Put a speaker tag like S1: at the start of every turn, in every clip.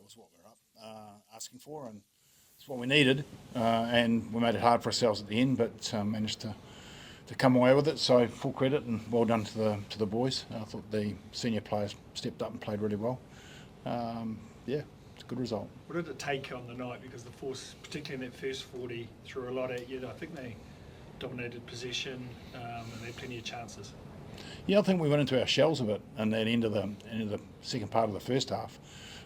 S1: was what we were up asking for, and it's what we needed. And we made it hard for ourselves at the end, but managed to come away with it. So full credit and well done to the boys. I thought the senior players stepped up and played really well. Yeah, it's a good result.
S2: What did it take on the night? Because the Force, particularly in that first 40, threw a lot at you. I think they dominated possession and they had plenty of chances.
S1: Yeah, I think we went into our shells a bit and at the end of the second part of the first half.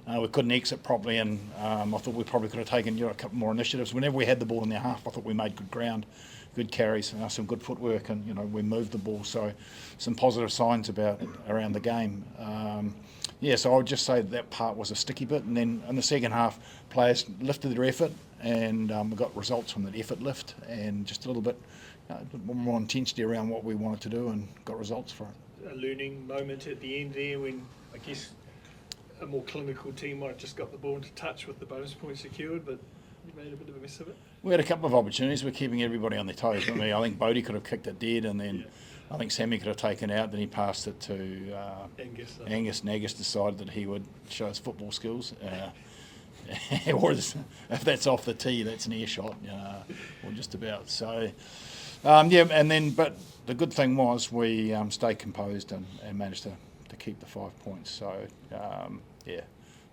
S1: We couldn't exit properly, and I thought we probably could have taken a couple more initiatives. Whenever we had the ball in their half, I thought we made good ground, good carries, some good footwork, and we moved the ball. So some positive signs around the game. So I would just say that part was a sticky bit, and then in the second half, players lifted their effort, and we got results from that effort lift, and just a little bit more intensity around what we wanted to do, and got results for it.
S2: A learning moment at the end there when I guess a more clinical team might have just got the ball into touch with the bonus point secured, but you made a bit of a mess of it.
S1: We had a couple of opportunities. We're keeping everybody on their toes. I think Bodie could have kicked it dead, and then I think Sammy could have taken it out. Then he passed it to Angus, and Angus decided that he would show his football skills. Or if that's off the tee, that's an earshot, or just about. So, but the good thing was we stayed composed and managed to keep the 5 points. So,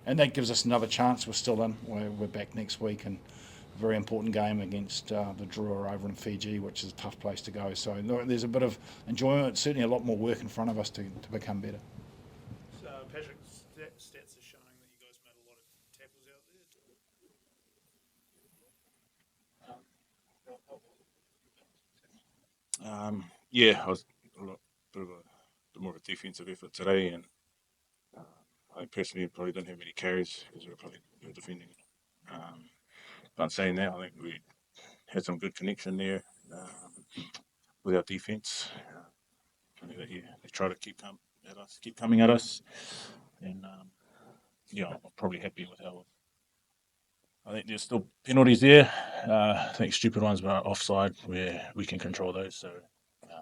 S1: and that gives us another chance. We're still in. We're back next week, and a very important game against the Drua over in Fiji, which is a tough place to go. So there's a bit of enjoyment, certainly a lot more work in front of us to become better.
S3: So, Patrick, stats are showing that you guys made a lot of tackles out
S4: there. I was a bit more of a defensive effort today, and I personally probably didn't have many carries because we were defending. But saying that, I think we had some good connection there with our defence. They try to keep coming at us, and I'm probably happy with how. I think there's still penalties there. I think stupid ones were offside where we can control those. So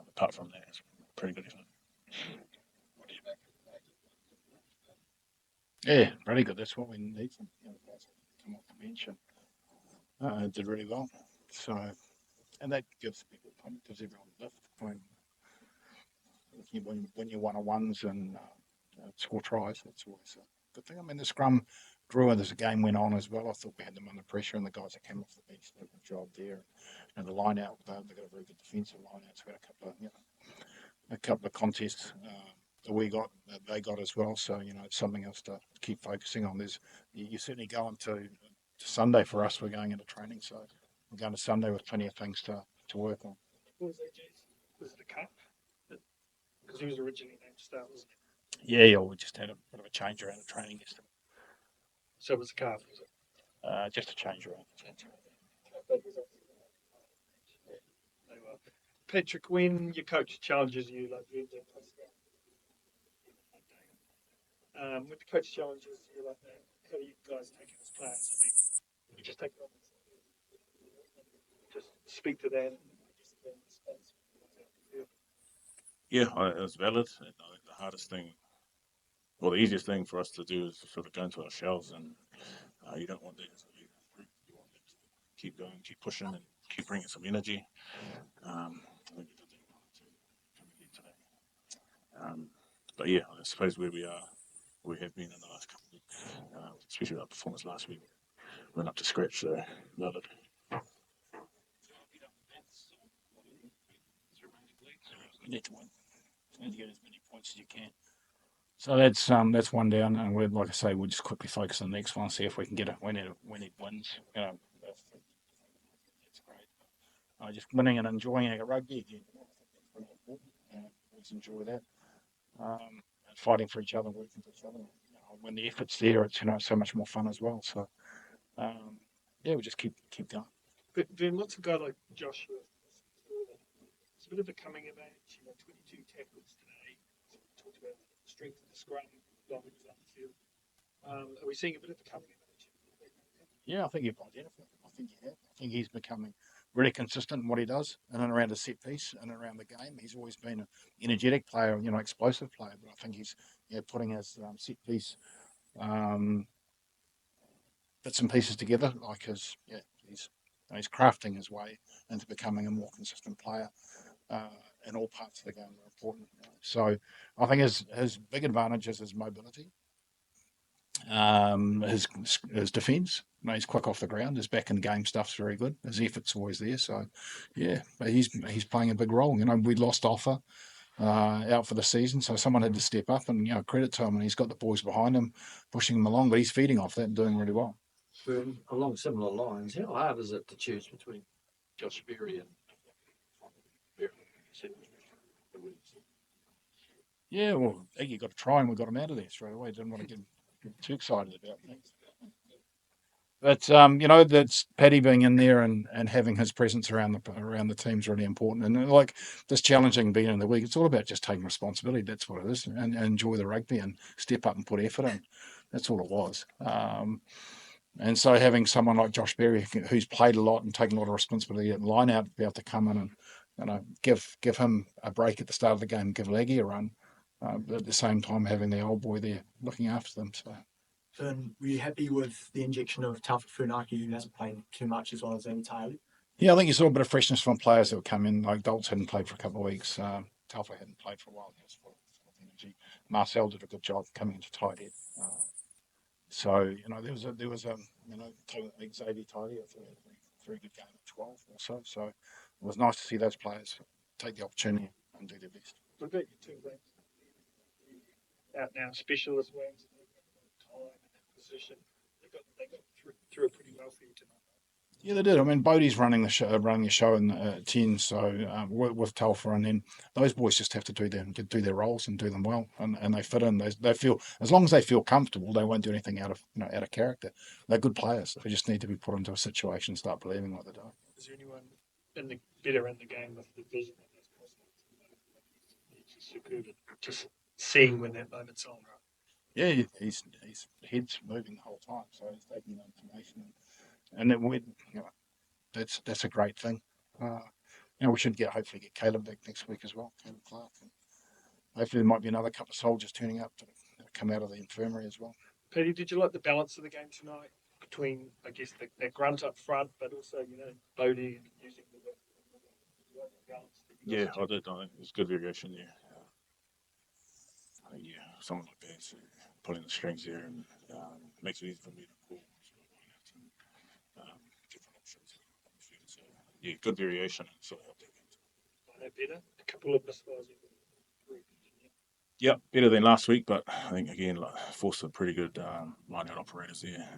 S4: apart from that, it's pretty good effort.
S1: Yeah, pretty good. That's what we need from guys come off the bench and did really well. So, and that gives people gives everyone a lift. When you 1-on-1s and score tries, that's always a good thing. I mean, the scrum drew as the game went on as well. I thought we had them under pressure, and the guys that came off the bench did a good job there. And the line out, they've got a very good defensive line out. So we had a couple of contests that they got as well. So it's something else to keep focusing on. You certainly go into Sunday for us. We're going into training, so we're going to Sunday with plenty of things to work on.
S2: What was that, James? Was it a cup? Because he was originally named to start, wasn't he?
S1: Yeah, we just had a bit of a change around the training yesterday.
S2: So it was a calf, was it?
S1: Just a change around.
S2: Patrick, when your coach challenges you, like when the coach challenges you like that, how do you guys take it as players? I mean, you just take it on, just speak to them.
S4: Yeah, it was valid. I think the hardest thing, or the easiest thing for us to do is sort of go into our shells, and you don't want that. You want them to keep going, keep pushing, and keep bringing some energy. I think we did that coming here today. But yeah, I suppose where we have been in the last couple of weeks, especially our performance last week, we're not up to scratch, so valid.
S1: You need to win. You need to get as many points as you can. So that's one down, and we're like I say, we'll just quickly focus on the next one, see if we can get it when it wins. That's great. Just winning and enjoying a rugby again. Always enjoy that. Fighting for each other, working for each other. When the effort's there, it's so much more fun as well. So we'll just keep going.
S2: But then what's a guy like Joshua? It's a bit of a coming of age. 22 tackles today. Talked about the strength of the scrum, long he was on the field. Are we seeing a bit of a coming of age?
S1: Yeah, I think you've identified him. I think you have. I think he's becoming really consistent in what he does in and around the set piece and around the game. He's always been an energetic player, explosive player. But I think he's putting his set piece bits and pieces together. Like he's crafting his way into becoming a more consistent player. In all parts of the game are important. So I think his big advantage is his mobility. His defence, he's quick off the ground. His back in game stuff's very good. His effort's always there. So, yeah, but he's playing a big role. We lost Offa out for the season, so someone had to step up and credit to him. And he's got the boys behind him, pushing him along. But he's feeding off that and doing really well.
S5: Along similar lines, how hard is it to choose between Josh Berry and Berry?
S1: Yeah, well, Iggy got to try and we got him out of there straight away. Didn't want to get too excited about things. But that's Paddy being in there and having his presence around the team is really important. And like this challenging being in the week, it's all about just taking responsibility. That's what it is, and enjoy the rugby and step up and put effort in. That's all it was. And so having someone like Josh Berry, who's played a lot and taken a lot of responsibility at line out, be able to come in and give him a break at the start of the game, give Leggy a run, but at the same time having the old boy there looking after them. So.
S6: Vern, were you happy with the injection of Taufa Funaki, who hasn't played too much, as well as Amy Taylor?
S1: Yeah, I think you saw a bit of freshness from players that would come in. Like Dolts hadn't played for a couple of weeks. Taufa hadn't played for a while. He was full of energy. Marcel did a good job coming into tight end. So there was Xavier Tidy, a very good game at 12 also. So it was nice to see those players take the opportunity and do their best.
S2: What about your two wings? Out now, specialist wings. Time and that position. They got through it pretty well for you tonight.
S1: Yeah, they did. I mean, Bodie's running the show in 10, so with Telfer, and then those boys just have to do their roles and do them well, and they fit in. They feel, as long as they feel comfortable, they won't do anything out of character. They're good players. They just need to be put into a situation and start believing what they're doing.
S2: Is there anyone better in the game with the vision of those possibilities? He's just superb at just seeing when that moment's on.
S1: Yeah, his head's moving the whole time, so he's taking the information. And then that's a great thing. We should hopefully get Caleb back next week as well, Caleb Clark. And hopefully there might be another couple of soldiers turning up to come out of the infirmary as well.
S2: Paddy, did you like the balance of the game tonight between, I guess, that grunt up front, but also, Bodie and using the balance?
S4: Yeah, I did. I think there's good variation there. I think, someone like that pulling the strings there and makes it easy for me to pull. Different options. So, good variation. So
S2: Better. A couple of misfires.
S4: Yep, better than last week, but I think again, forced some pretty good line out operators there.